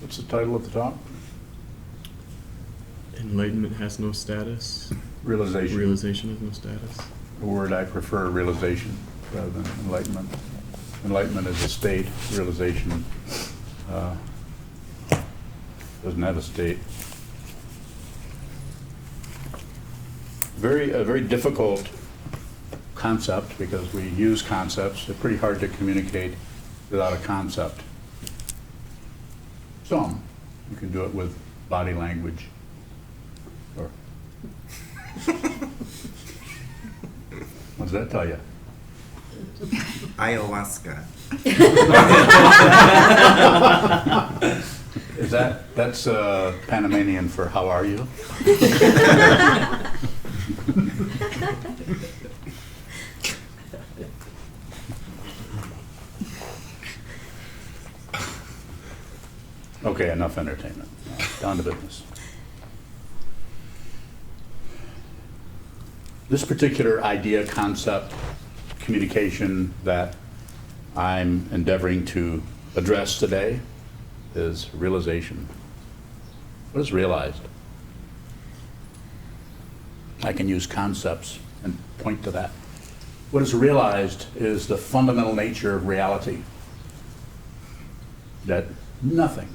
What's the title at the top? Enlightenment has no status. Realization. Realization has no status. The word I prefer, realization, rather than enlightenment. Enlightenment is a state. Realization doesn't have a state. A very difficult concept because we use concepts. They're pretty hard to communicate without a concept. Some. You can do it with body language. Or what does that tell you? Ayahuasca. That's Panamanian for how are you? Okay, enough entertainment. Down to business. This particular idea, concept, communication that I'm endeavoring to address today is realization. What is realized? I can use concepts and point to that. What is realized is the fundamental nature of reality. That nothing,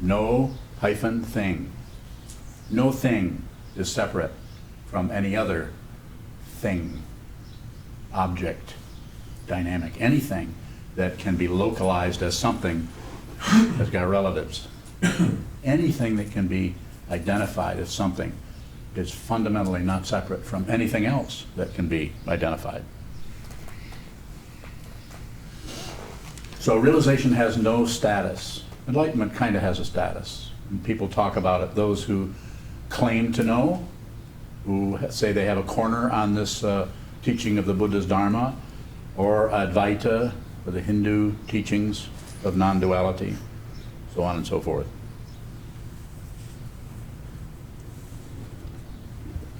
no hyphen thing, no thing is separate from any other thing, object, dynamic, anything that can be localized as something has got relatives. Anything that can be identified as something is fundamentally not separate from anything else that can be identified. So realization has no status. Enlightenment kind of has a status. And people talk about it. Those who claim to know, who say they have a corner on this teaching of the Buddha's Dharma, or Advaita, or the Hindu teachings of non-duality, so on and so forth.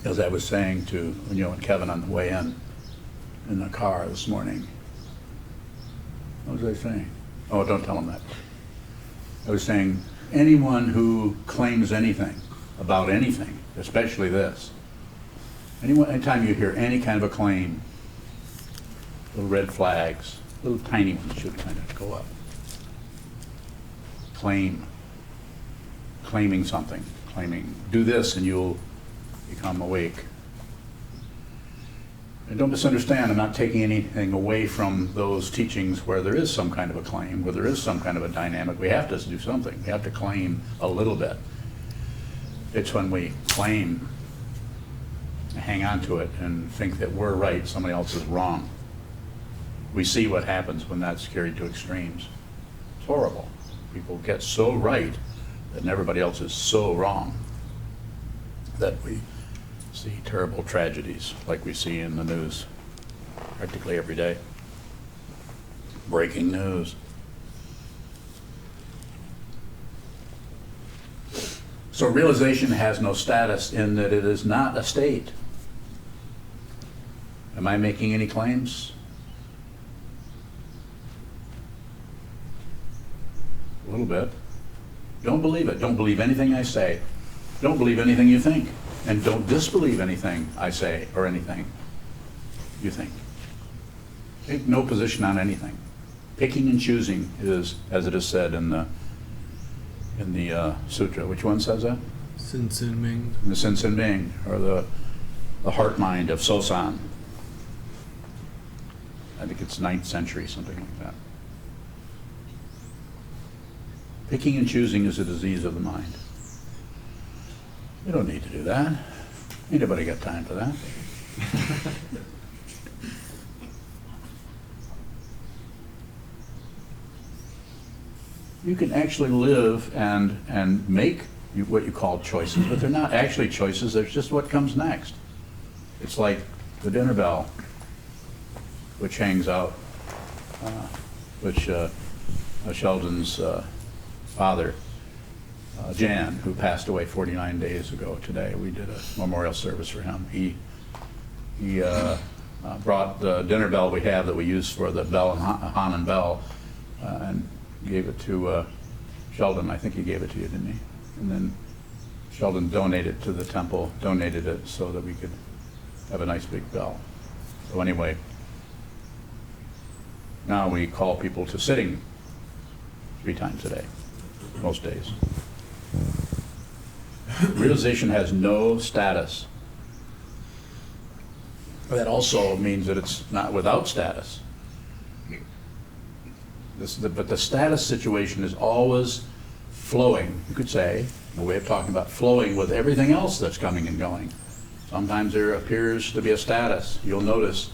As I was saying to and Kevin on the way in the car this morning, what was I saying? Oh, don't tell them that. I was saying, anyone who claims anything about anything, especially this, anytime you hear any kind of a claim, little red flags, little tiny ones should kind of go up. Claiming something, do this and you'll become awake. And don't misunderstand, I'm not taking anything away from those teachings where there is some kind of a claim, where there is some kind of a dynamic. We have to do something. We have to claim a little bit. It's when we claim, hang on to it, and think that we're right, somebody else is wrong. We see what happens when that's carried to extremes. It's horrible. People get so right that everybody else is so wrong that we see terrible tragedies like we see in the news practically every day. Breaking news. So realization has no status in that it is not a state. Am I making any claims? A little bit. Don't believe it. Don't believe anything I say. Don't believe anything you think. And don't disbelieve anything I say or anything you think. Take no position on anything. Picking and choosing is, as it is said in the sutra. Which one says that? Sin Sin Ming. The Sin Sin Ming, or the heart mind of Sokuzan. I think it's 9th century, something like that. Picking and choosing is a disease of the mind. You don't need to do that. Anybody got time for that? You can actually live and make what you call choices, but they're not actually choices, they're just what comes next. It's like the dinner bell, which hangs out, which Sheldon's father, Jan, who passed away 49 days ago today. We did a memorial service for him. He brought the dinner bell we have that we use for the bell and Hanan bell, and gave it to Sheldon. I think he gave it to you, didn't he? And then Sheldon donated to the temple, donated it so that we could have a nice big bell. So anyway, now we call people to sitting 3 times a day, most days. Realization has no status. That also means that it's not without status. But the status situation is always flowing, you could say, a way of talking about flowing with everything else that's coming and going. Sometimes there appears to be a status. You'll notice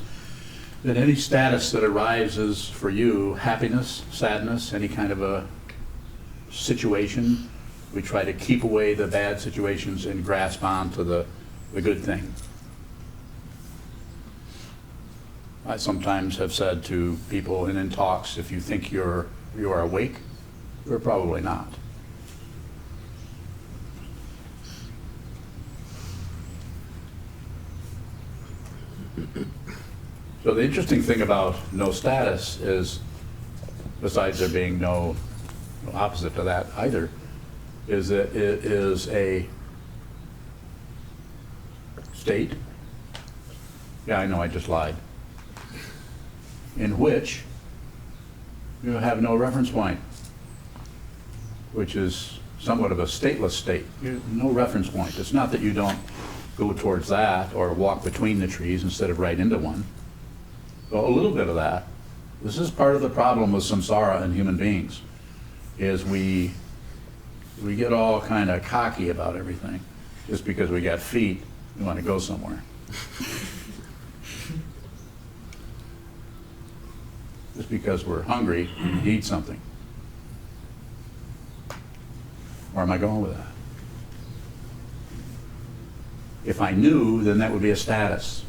that any status that arises for you, happiness, sadness, any kind of a situation, we try to keep away the bad situations and grasp on to the good thing. I sometimes have said to people and in talks, if you think you are awake, you're probably not. So the interesting thing about no status is, besides there being no opposite to that either, is that it is a state, yeah, I know I just lied, in which you have no reference point, which is somewhat of a stateless state. No reference point. It's not that you don't go towards that or walk between the trees instead of right into one. So a little bit of that. This is part of the problem with samsara and human beings, is we get all kind of cocky about everything. Just because we got feet, we want to go somewhere. Just because we're hungry, we need to eat something. Where am I going with that? If I knew, then that would be a status.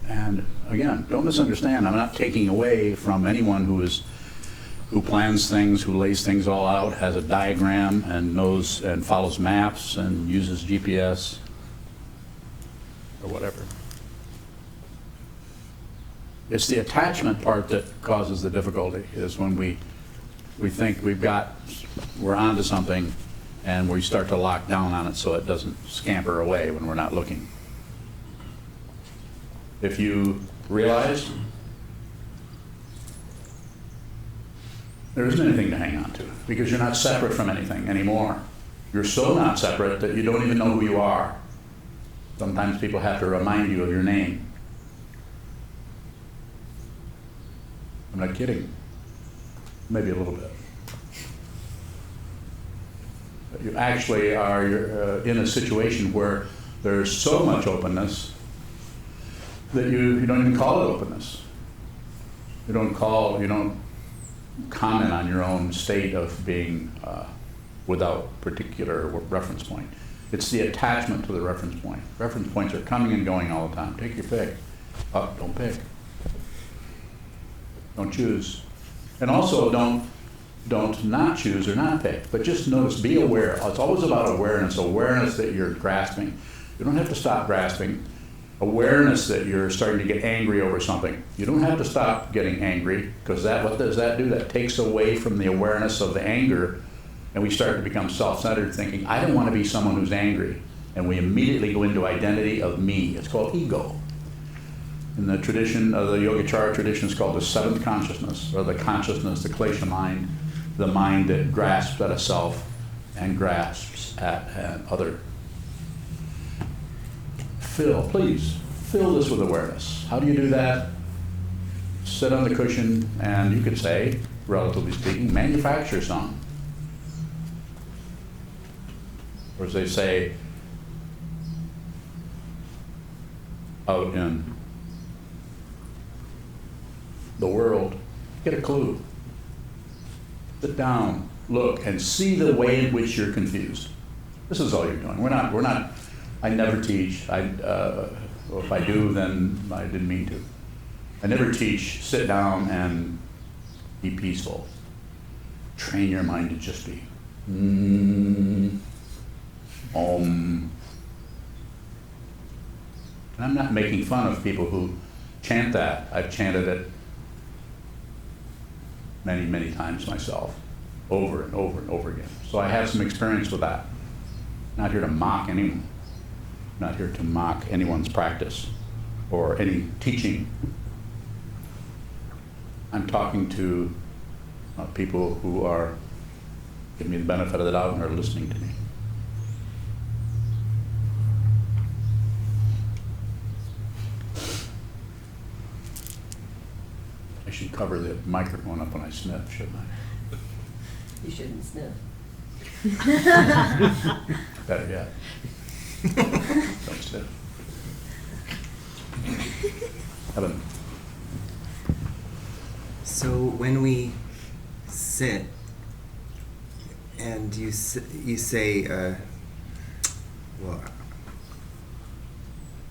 And again, don't misunderstand, I'm not taking away from anyone who plans things, who lays things all out, has a diagram and knows and follows maps and uses GPS or whatever. It's the attachment part that causes the difficulty, is when we think we're onto something and we start to lock down on it so it doesn't scamper away when we're not looking. If you realize there isn't anything to hang on to, because you're not separate from anything anymore. You're so not separate that you don't even know who you are. Sometimes people have to remind you of your name. I'm not kidding. Maybe a little bit. But you actually are in a situation where there's so much openness that you don't even call it openness. You don't comment on your own state of being without particular reference point. It's the attachment to the reference point. Reference points are coming and going all the time. Take your pick. Oh, don't pick. Don't choose. And also don't not choose or not pick, but just notice, be aware. It's always about awareness that you're grasping. You don't have to stop grasping. Awareness that you're starting to get angry over something. You don't have to stop getting angry, because what does that do? That takes away from the awareness of the anger, and we start to become self-centered, thinking, I don't want to be someone who's angry. And we immediately go into identity of me. It's called ego. In the tradition of the Yogacara tradition, it's called the seventh consciousness, or the consciousness, the klesha mind, the mind that grasps at a self and grasps at another. Please, fill this with awareness. How do you do that? Sit on the cushion and you could say, relatively speaking, manufacture some. Or as they say out in the world, get a clue. Sit down, look, and see the way in which you're confused. This is all you're doing. We're not, I never teach. If I do, then I didn't mean to. I never teach, sit down and be peaceful. Train your mind to just be. Om. And I'm not making fun of people who chant that. I've chanted it many, many times myself, over and over and over again. So I have some experience with that. Not here to mock anyone, not here to mock anyone's practice or any teaching. I'm talking to people who are giving me the benefit of the doubt and are listening to me. I should cover the microphone up when I sniff, shouldn't I? You shouldn't sniff. Better yet. Don't sniff. Evan. So when we sit and you say, well,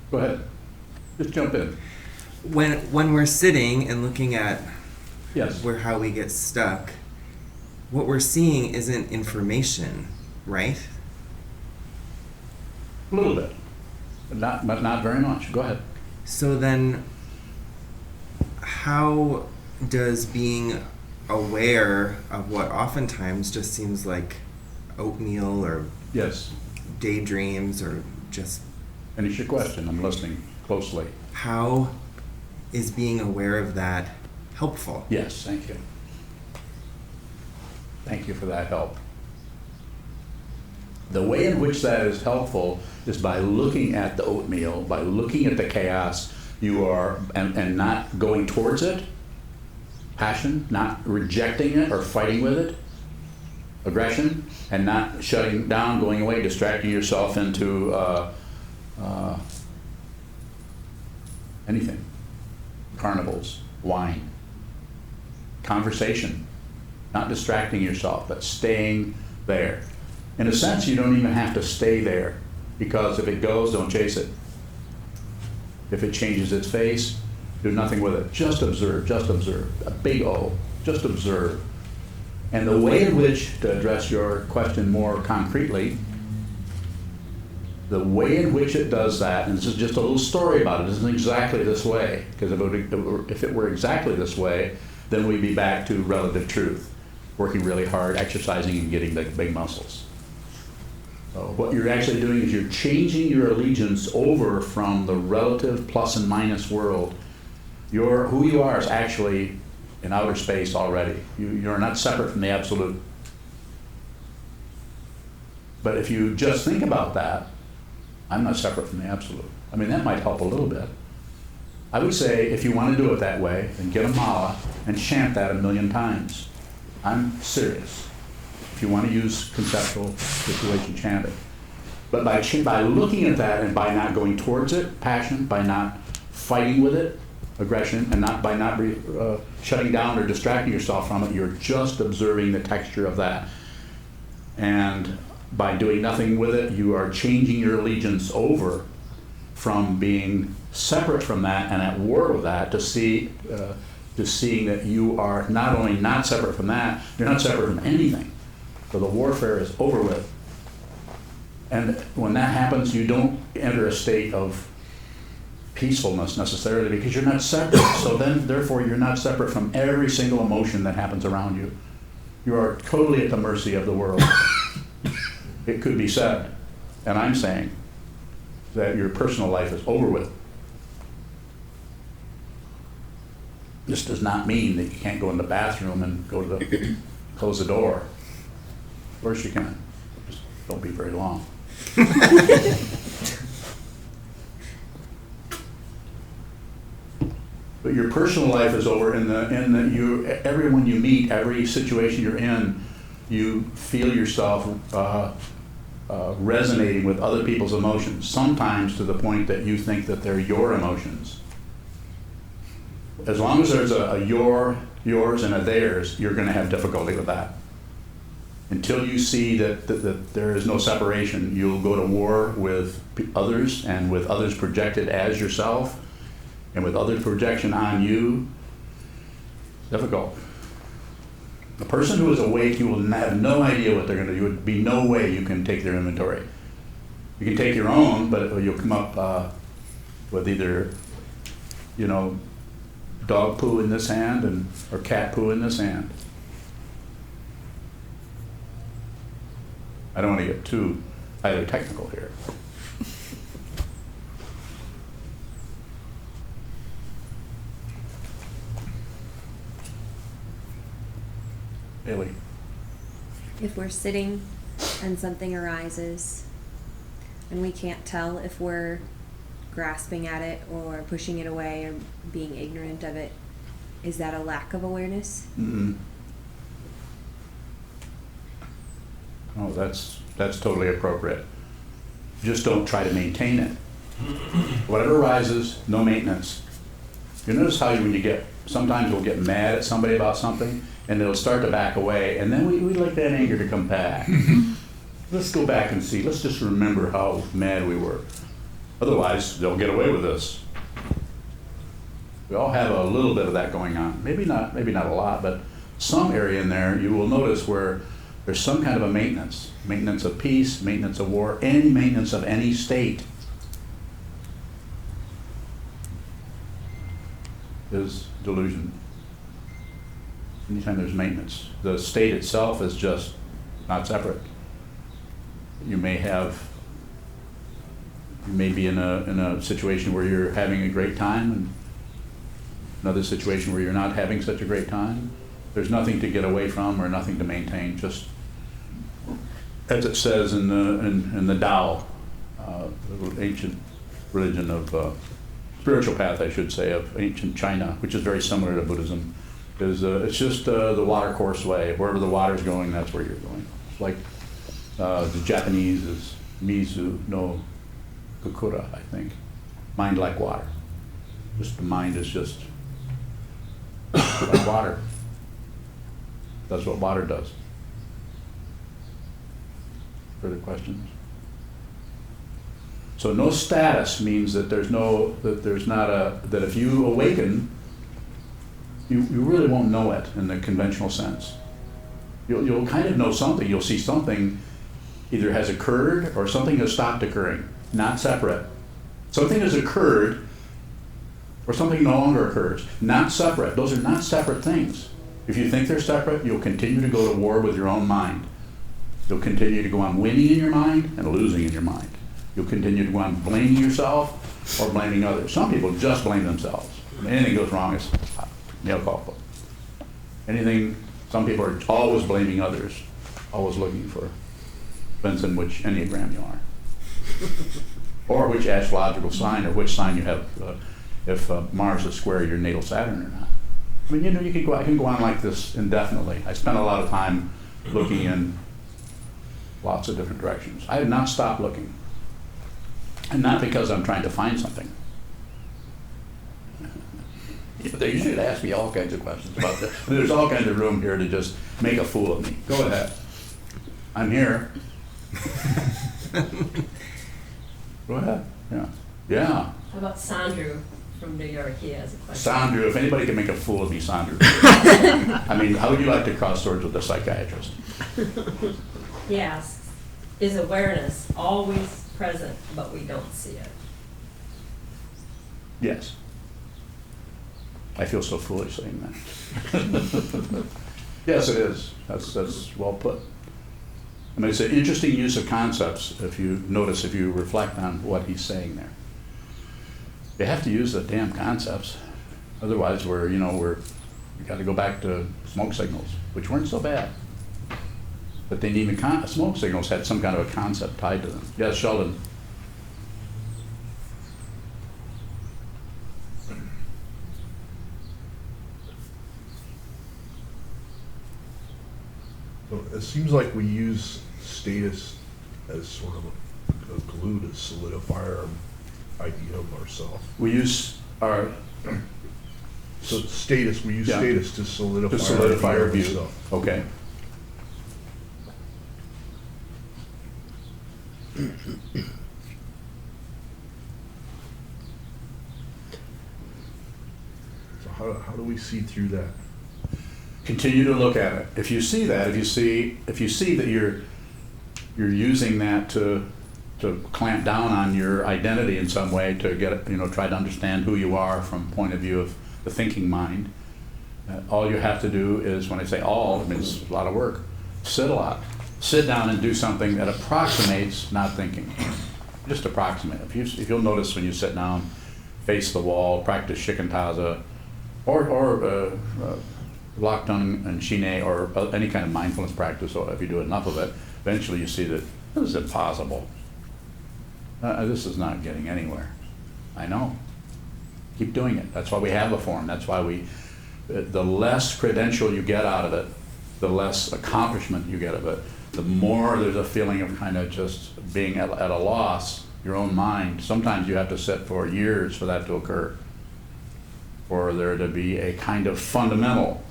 Go ahead. Just jump in. when we're sitting and looking at Yes. how we get stuck, what we're seeing isn't information, right? A little bit, but not very much. Go ahead. So then, how does being aware of what oftentimes just seems like oatmeal or Yes. daydreams or just Finish your question. I'm listening closely. how is being aware of that helpful? Yes, thank you. Thank you for that help. The way in which that is helpful is by looking at the oatmeal, by looking at the chaos you are, and not going towards it, passion, not rejecting it or fighting with it, aggression, and not shutting down, going away, distracting yourself into anything. Carnivals, wine, conversation, not distracting yourself, but staying there. In a sense, you don't even have to stay there, because if it goes, don't chase it. If it changes its face, do nothing with it. Just observe, a big O, just observe. And the way in which, to address your question more concretely, the way in which it does that, and this is just a little story about it, isn't exactly this way, because if it were exactly this way, then we'd be back to relative truth, working really hard, exercising, and getting big muscles. So what you're actually doing is you're changing your allegiance over from the relative plus and minus world. Who you are is actually in outer space already. You're not separate from the absolute. But if you just think about that, I'm not separate from the absolute. I mean, that might help a little bit. I would say, if you want to do it that way, then get a mala and chant that 1,000,000 times. I'm serious. If you want to use conceptual situation, chant it. But by looking at that and by not going towards it, passion, by not fighting with it, aggression, and by not shutting down or distracting yourself from it, you're just observing the texture of that. And by doing nothing with it, you are changing your allegiance over from being separate from that and at war with that to seeing that you are not only not separate from that, you're not separate from anything. So the warfare is over with. And when that happens, you don't enter a state of peacefulness necessarily, because you're not separate. So then, therefore, you're not separate from every single emotion that happens around you. You are totally at the mercy of the world. It could be said, and I'm saying, that your personal life is over with. This does not mean that you can't go in the bathroom and close the door. Of course you can. Just don't be very long. But your personal life is over in that everyone you meet, every situation you're in, you feel yourself resonating with other people's emotions, sometimes to the point that you think that they're your emotions. As long as there's a yours, and a theirs, you're going to have difficulty with that. Until you see that there is no separation, you'll go to war with others, and with others projected as yourself, and with other projection on you. Difficult. The person who is awake, you will have no idea what they're going to do. There would be no way you can take their inventory. You can take your own, but you'll come up with either, dog poo in this hand or cat poo in this hand. I don't want to get too highly technical here. Haley. If we're sitting and something arises and we can't tell if we're grasping at it or pushing it away or being ignorant of it, is that a lack of awareness? Mm-mm. Oh, that's totally appropriate. Just don't try to maintain it. Whatever arises, no maintenance. You notice how sometimes we'll get mad at somebody about something and they'll start to back away, and then we like that anger to come back. Let's go back and see. Let's just remember how mad we were. Otherwise, they'll get away with this. We all have a little bit of that going on. Maybe not a lot, but some area in there you will notice where there's some kind of a maintenance. Maintenance of peace, maintenance of war, any maintenance of any state is delusion. Anytime there's maintenance, the state itself is just not separate. You may be in a situation where you're having a great time, and another situation where you're not having such a great time. There's nothing to get away from or nothing to maintain. Just as it says in the Tao, the ancient religion of spiritual path, I should say, of ancient China, which is very similar to Buddhism. It's just the water course way. Wherever the water's going, that's where you're going. It's like the Japanese is Mizu no Kukura, I think. Mind like water. Just the mind is just like water. That's what water does. Further questions? So no status means that that if you awaken, you really won't know it in the conventional sense. You'll kind of know something. You'll see something either has occurred or something has stopped occurring, not separate. Something has occurred or something no longer occurs, not separate. Those are not separate things. If you think they're separate, you'll continue to go to war with your own mind. You'll continue to go on winning in your mind and losing in your mind. You'll continue to go on blaming yourself or blaming others. Some people just blame themselves. When anything goes wrong, it's mea culpa. Some people are always blaming others, always looking for, depends on which Enneagram you are. Or which astrological sign, or which sign you have, if Mars is square your natal Saturn or not. I mean, I can go on like this indefinitely. I spent a lot of time looking in lots of different directions. I have not stopped looking. And not because I'm trying to find something. They usually ask me all kinds of questions about this. There's all kinds of room here to just make a fool of me. Go ahead. I'm here. Go ahead. Yeah. Yeah. How about Sandru from New York? He has a question. Sandru, if anybody can make a fool of me, Sandru. I mean, how would you like to cross swords with a psychiatrist? He asks, is awareness always present, but we don't see it? Yes. I feel so foolish saying that. Yes, it is. That's well put. I mean, it's an interesting use of concepts if you reflect on what he's saying there. You have to use the damn concepts. Otherwise, we got to go back to smoke signals, which weren't so bad. But they need smoke signals had some kind of a concept tied to them. Yes, Sheldon. So it seems like we use status as sort of a glue to solidify our idea of ourselves. We use our status to solidify our our view. view of ourselves. Okay. So how do we see through that? Continue to look at it. If you see that, if you see that you're using that to clamp down on your identity in some way, to get try to understand who you are from point of view of the thinking mind. All you have to do is, when I say all, I mean it's a lot of work, sit a lot. Sit down and do something that approximates not thinking. Just approximate. If you'll notice when you sit down, face the wall, practice shikantaza, or Lakdong and Shine, or any kind of mindfulness practice, or if you do enough of it, eventually you see that this is impossible. This is not getting anywhere. I know. Keep doing it. That's why we have a form. That's why the less credential you get out of it, the less accomplishment you get of it, the more there's a feeling of kind of just being at a loss, your own mind. Sometimes you have to sit for years for that to occur, for there to be a kind of fundamental,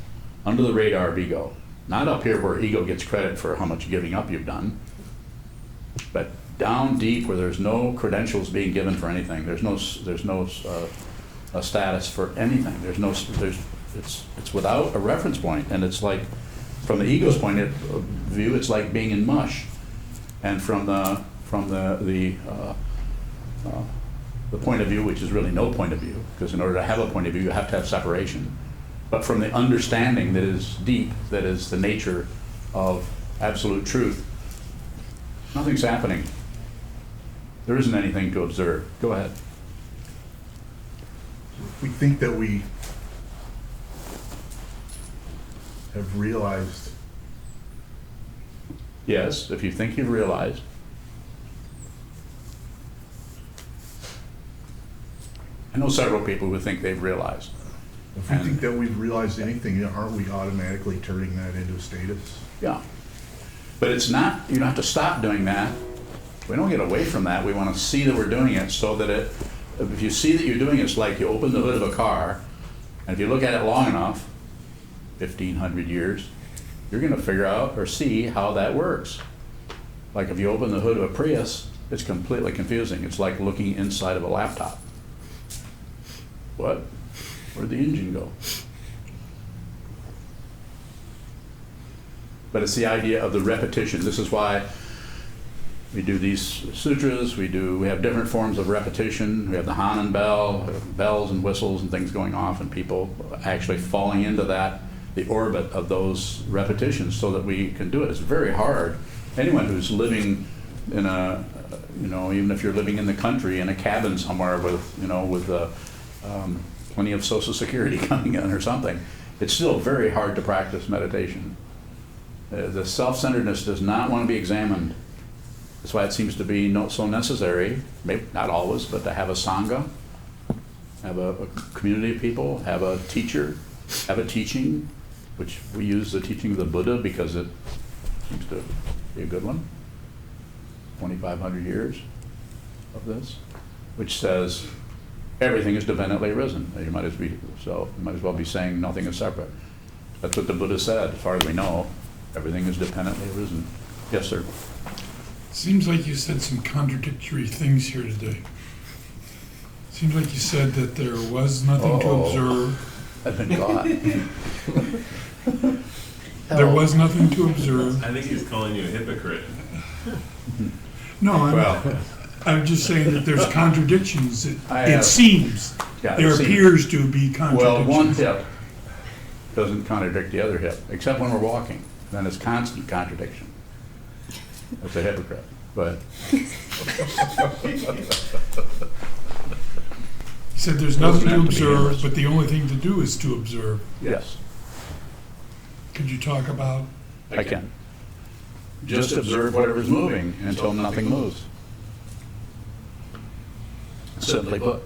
under the radar of ego. Not up here where ego gets credit for how much giving up you've done, but down deep where there's no credentials being given for anything. There's no status for anything. It's without a reference point, and it's like, from the ego's point of view, it's like being in mush, and from the point of view, which is really no point of view, because in order to have a point of view, you have to have separation. But from the understanding that is deep, that is the nature of absolute truth, nothing's happening. There isn't anything to observe. Go ahead. We think that we have realized. Yes, if you think you've realized. I know several people who think they've realized. If we think that we've realized anything, aren't we automatically turning that into status? Yeah. But it's not, you don't have to stop doing that. We don't get away from that. We want to see that we're doing it, so that if you see that you're doing it, it's like you open the hood of a car, and if you look at it long enough, 1,500 years, you're going to figure out or see how that works. Like if you open the hood of a Prius, it's completely confusing. It's like looking inside of a laptop. What? Where'd the engine go? But it's the idea of the repetition. This is why we do these sutras. We have different forms of repetition. We have the Hanan bell, bells and whistles and things going off, and people actually falling into the orbit of those repetitions, so that we can do it. It's very hard. Anyone who's living in even if you're living in the country in a cabin somewhere with plenty of Social Security coming in or something, it's still very hard to practice meditation. The self-centeredness does not want to be examined. That's why it seems to be so necessary, maybe not always, but to have a sangha, have a community of people, have a teacher, have a teaching, which we use the teaching of the Buddha because it seems to be a good one. 2,500 years of this, which says everything is dependently arisen. You might as well be saying nothing is separate. That's what the Buddha said. As far as we know, everything is dependently arisen. Yes, sir. Seems like you said some contradictory things here today. Seems like you said that there was nothing to observe. I've been caught. There was nothing to observe. I think he's calling you a hypocrite. No, Well, I'm just saying that there's contradictions. I It have- seems. Yeah, There it seems. appears to be well, contradictions. one hip doesn't contradict the other hip, except when we're walking. Then it's constant contradiction. That's a hypocrite. But He said there's nothing to meant to be observe, humorous. but the only thing to do is to observe. yes, Could you talk about? I can. Just observe whatever's moving until nothing moves. Simply put.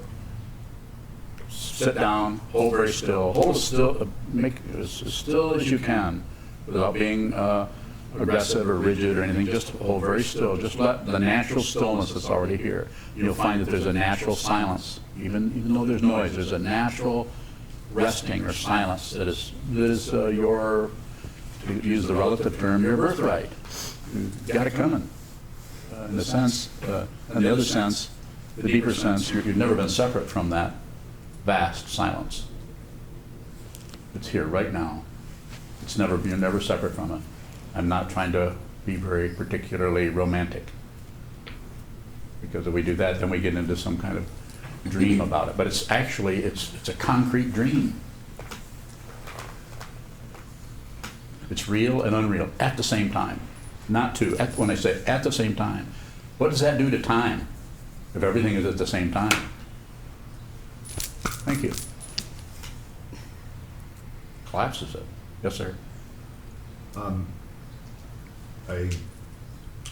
Sit down, hold very still, hold still, make as still as you can without being aggressive or rigid or anything. Just hold very still. Just let the natural stillness that's already here. You'll find that there's a natural silence. Even though there's noise, there's a natural resting or silence that is your, to use the relative term, your birthright. You've got it coming. In the sense, in the other sense, the deeper sense, you've never been separate from that vast silence. It's here right now. You're never separate from it. I'm not trying to be very particularly romantic, because if we do that, then we get into some kind of dream about it, but it's actually, it's a concrete dream. It's real and unreal at the same time. Not two, when I say at the same time. What does that do to time if everything is at the same time? Thank you. Collapses it. Yes, sir. I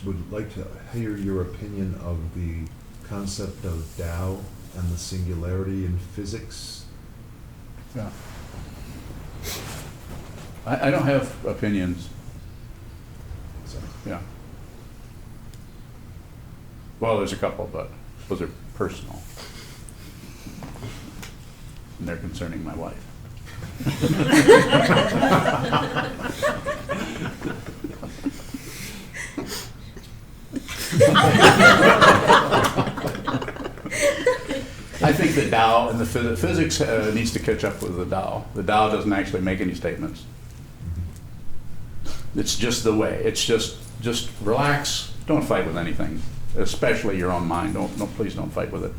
would like to hear your opinion of the concept of Tao and the singularity in physics. Yeah. I don't have opinions. So, Yeah. Well, there's a couple, but those are personal. And they're concerning my wife. I think the Tao and the physics needs to catch up with the Tao. The Tao doesn't actually make any statements. It's just the way. It's just relax. Don't fight with anything, especially your own mind. Please don't fight with it.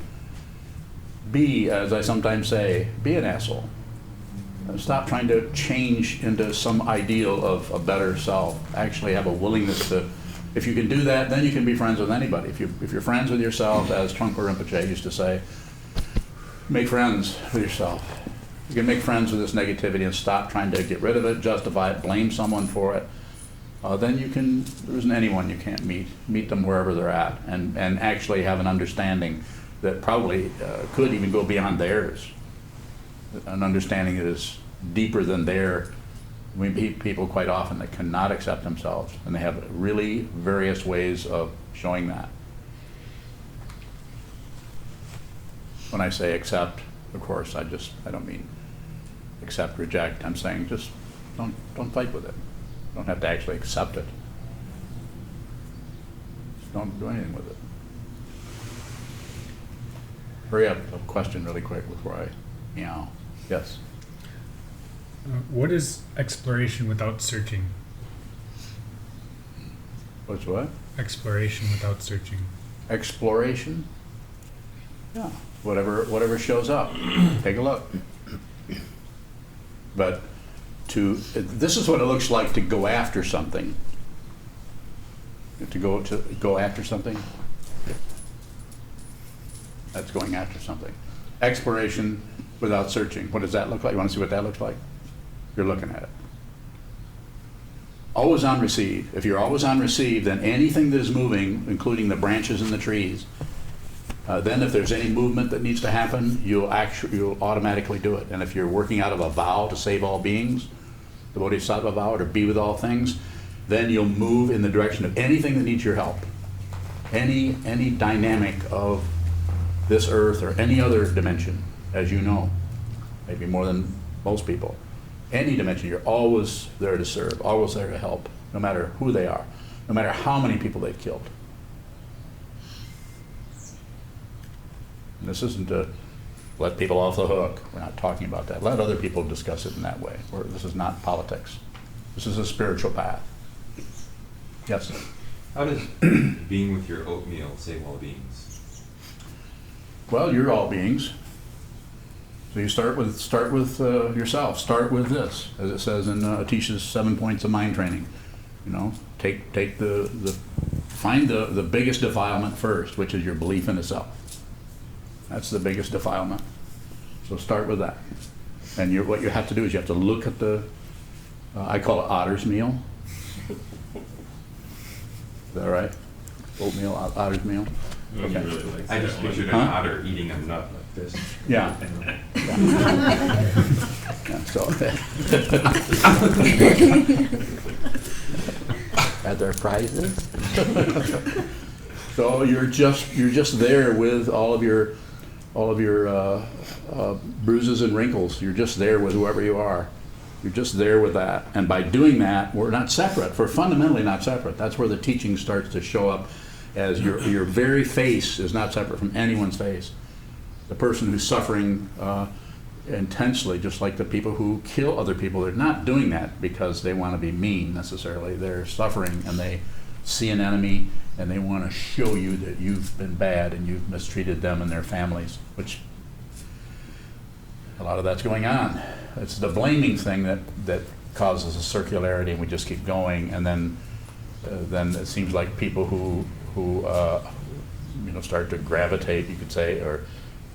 Be, as I sometimes say, be an asshole. Stop trying to change into some ideal of a better self. Actually have a willingness to, if you can do that, then you can be friends with anybody. If you're friends with yourself, as Trungpa Rinpoche used to say, make friends with yourself. You can make friends with this negativity and stop trying to get rid of it, justify it, blame someone for it. Then you can, there isn't anyone you can't meet. Meet them wherever they're at and actually have an understanding that probably could even go beyond theirs. An understanding that is deeper than their. We meet people quite often that cannot accept themselves, and they have really various ways of showing that. When I say accept, of course, I don't mean accept, reject. I'm saying just don't fight with it. You don't have to actually accept it. Just don't do anything with it. Hurry up, a question really quick before I meow. Yes? What is exploration without searching? What's what? Exploration without searching. Exploration? Yeah, whatever shows up. Take a look. But this is what it looks like to go after something. To go after something. That's going after something. Exploration without searching. What does that look like? You want to see what that looks like? You're looking at it. Always on receive. If you're always on receive, then anything that is moving, including the branches and the trees, then if there's any movement that needs to happen, you'll automatically do it. And if you're working out of a vow to save all beings, the Bodhisattva vow, or to be with all things, then you'll move in the direction of anything that needs your help. Any dynamic of this earth or any other dimension, as you know, maybe more than most people. Any dimension, you're always there to serve, always there to help, no matter who they are, no matter how many people they've killed. And this isn't to let people off the hook. We're not talking about that. Let other people discuss it in that way. This is not politics. This is a spiritual path. Yes? How does being with your oatmeal save all beings? Well, you're all beings. So you start with yourself. Start with this, as it says in Atisha's 7 points of mind training. You know, find the biggest defilement first, which is your belief in itself. That's the biggest defilement. So start with that. And what you have to do is you have to look at I call it otter's meal. Is that right? Oatmeal, otter's meal. Okay. Really like I just pictured an otter eating a nut like this. Yeah. Yeah, so are there prizes? So you're just there with all of your bruises and wrinkles. You're just there with whoever you are. You're just there with that. And by doing that, we're not separate. We're fundamentally not separate. That's where the teaching starts to show up, as your very face is not separate from anyone's face. The person who's suffering intensely, just like the people who kill other people, they're not doing that because they want to be mean necessarily. They're suffering, and see an enemy and they want to show you that you've been bad and you've mistreated them and their families, which a lot of that's going on. It's the blaming thing that causes a circularity, and we just keep going, and then it seems like people who start to gravitate, you could say, or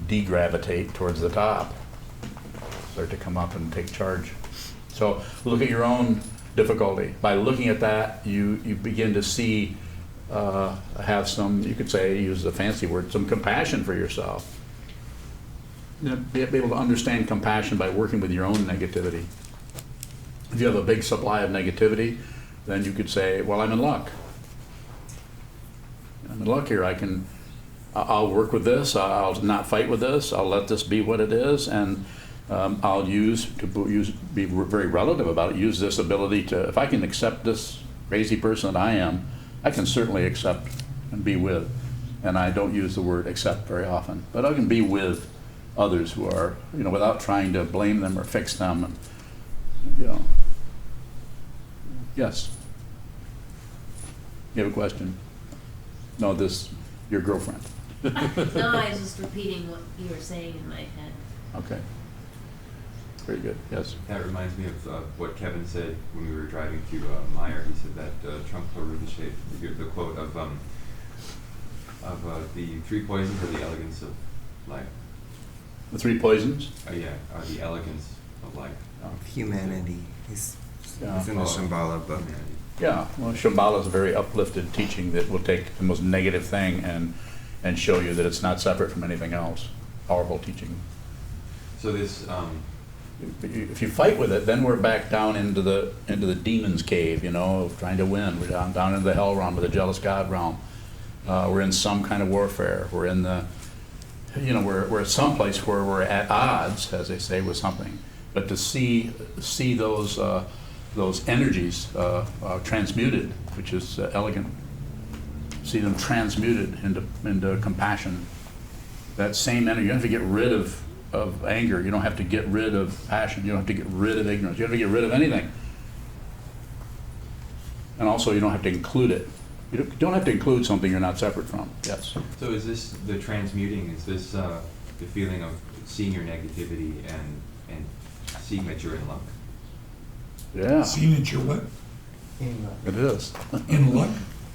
degravitate towards the top, start to come up and take charge. So look at your own difficulty. By looking at that, you begin to see, have some, you could say, use the fancy word, some compassion for yourself. Be able to understand compassion by working with your own negativity. If you have a big supply of negativity, then you could say, well, I'm in luck. I'm in luck here. I'll work with this. I'll not fight with this. I'll let this be what it is, and I'll be very relative about it, use this ability to, if I can accept this crazy person that I am, I can certainly accept and be with. And I don't use the word accept very often, but I can be with others who are, without trying to blame them or fix them. And, yes. You have a question? No, your girlfriend. No, I was just repeating what you were saying in my head. Okay. Very good. Yes. That reminds me of what Kevin said when we were driving to Meyer. He said that the quote of the 3 poisons or the elegance of life. The 3 poisons? The elegance of life. Humanity. He's in the Oh. Shambhala book. Yeah, well, Shambhala is a very uplifted teaching that will take the most negative thing and show you that it's not separate from anything else. Powerful teaching. So this, if you fight with it, then we're back down into the demon's cave, of trying to win. We're down into the hell realm, or the jealous God realm. We're in some kind of warfare. We're in the, we're at some place where we're at odds, as they say, with something. But to see those energies transmuted, which is elegant. See them transmuted into compassion. That same energy, you don't have to get rid of anger. You don't have to get rid of passion. You don't have to get rid of ignorance. You don't have to get rid of anything. And also, you don't have to include it. You don't have to include something you're not separate from. Yes. So is this the transmuting? Is this the feeling of seeing your negativity and seeing that you're in luck? Yeah. Seeing that you're what? It is. In luck?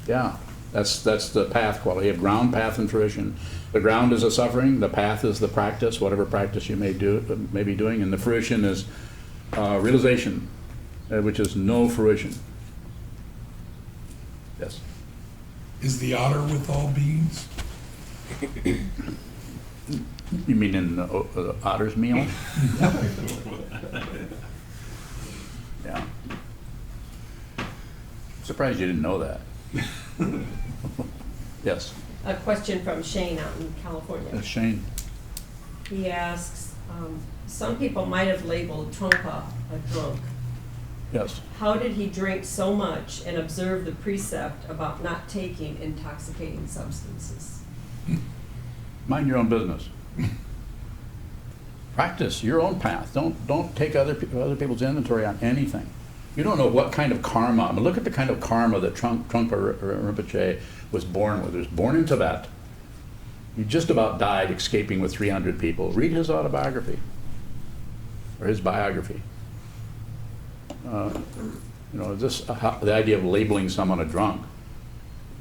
Yeah. That's the path quality. You have ground, path, and fruition. The ground is a suffering. The path is the practice, whatever practice you may be doing, and the fruition is realization, which is no fruition. Yes. Is the otter with all beings? You mean in the otter's meal? Yeah. Surprised you didn't know that. Yes. A question from Shane out in California. Shane. He asks, some people might have labeled Trungpa a drunk. Yes. How did he drink so much and observe the precept about not taking intoxicating substances? Mind your own business. Practice your own path. Don't take other people's inventory on anything. You don't know what kind of karma. I mean, look at the kind of karma that Trungpa Rinpoche was born with. He was born in Tibet. He just about died escaping with 300 people. Read his autobiography or his biography. The idea of labeling someone a drunk.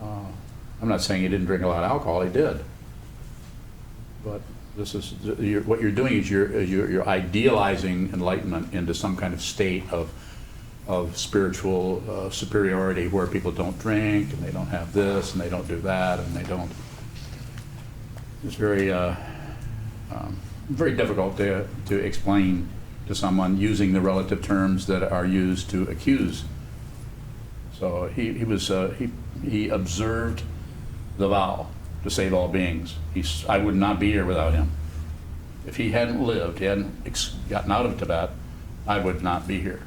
I'm not saying he didn't drink a lot of alcohol. He did. But this is what you're doing is you're idealizing enlightenment into some kind of state of spiritual superiority where people don't drink and they don't have this and they don't do that and they don't. It's very difficult to explain to someone using the relative terms that are used to accuse. So he observed the vow to save all beings. I would not be here without him. If he hadn't lived, he hadn't gotten out of Tibet, I would not be here.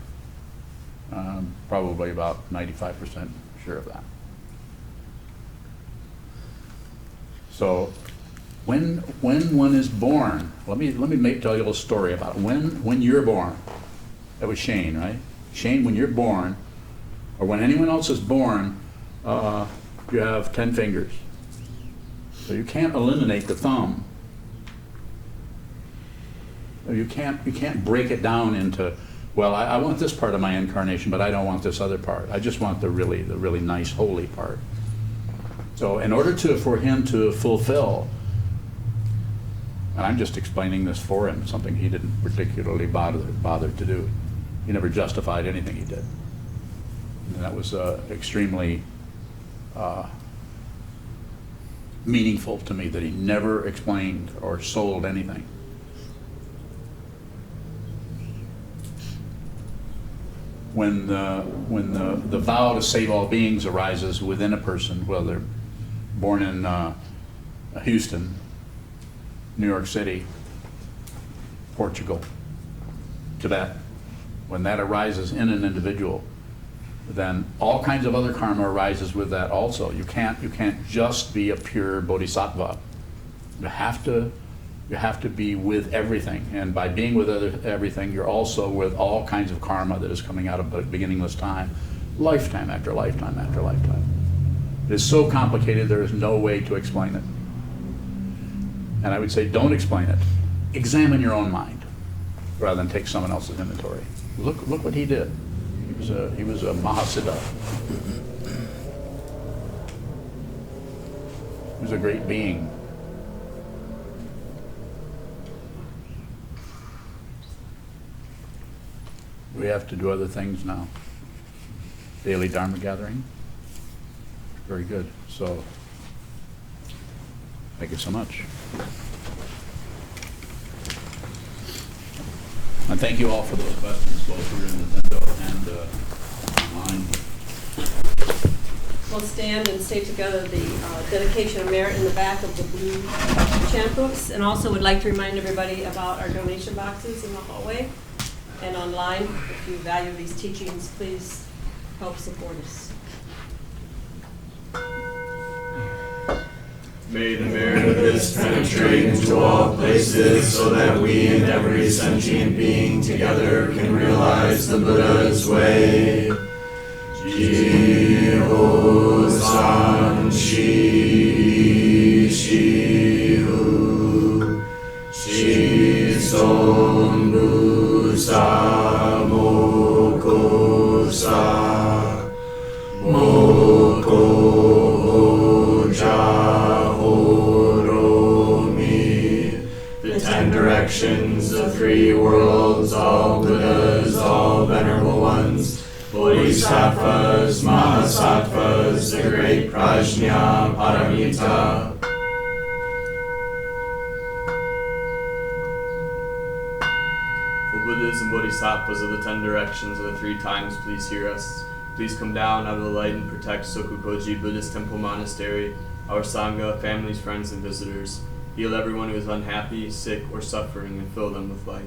Probably about 95% sure of that. So when one is born, let me tell you a little story about it. When you're born, that was Shane, right? Shane, when you're born, or when anyone else is born, you have 10 fingers. So you can't eliminate the thumb. You can't break it down into, well, I want this part of my incarnation, but I don't want this other part. I just want the really nice holy part. So in order for him to fulfill, and I'm just explaining this for him, something he didn't particularly bother to do. He never justified anything he did. And that was extremely meaningful to me, that he never explained or sold anything. When the vow to save all beings arises within a person, whether born in Houston, New York City, Portugal, Tibet, when that arises in an individual, then all kinds of other karma arises with that also. You can't just be a pure bodhisattva. You have to be with everything, and by being with everything, you're also with all kinds of karma that is coming out of beginningless time, lifetime after lifetime after lifetime. It is so complicated, there is no way to explain it. And I would say, don't explain it. Examine your own mind, rather than take someone else's inventory. Look what he did. He was a Mahasiddha. He was a great being. We have to do other things now. Daily Dharma gathering. Very good. So, thank you so much. And thank you all for those questions, both through Nintendo and online. We'll stand and say together the dedication of merit in the back of the blue chant books, and also would like to remind everybody about our donation boxes in the hallway and online. If you value these teachings, please help support us. May the merit of this penetrate into all places, so that we and every sentient being together can realize the Buddha's way. Ji-ho-san shi-shi-hu shi-son-bu-sa moko-sa moko-ho-ja-ho-ro-mi. The 10 directions, the 3 worlds, all Buddhas, all venerable ones, Bodhisattvas, Mahasattvas, the great Prajna Paramita. For Buddhas and Bodhisattvas of the 10 directions of the 3 times, please hear us. Please come down out of the light and protect Sokukoji Buddhist Temple Monastery, our Sangha, families, friends, and visitors. Heal everyone who is unhappy, sick, or suffering, and fill them with light.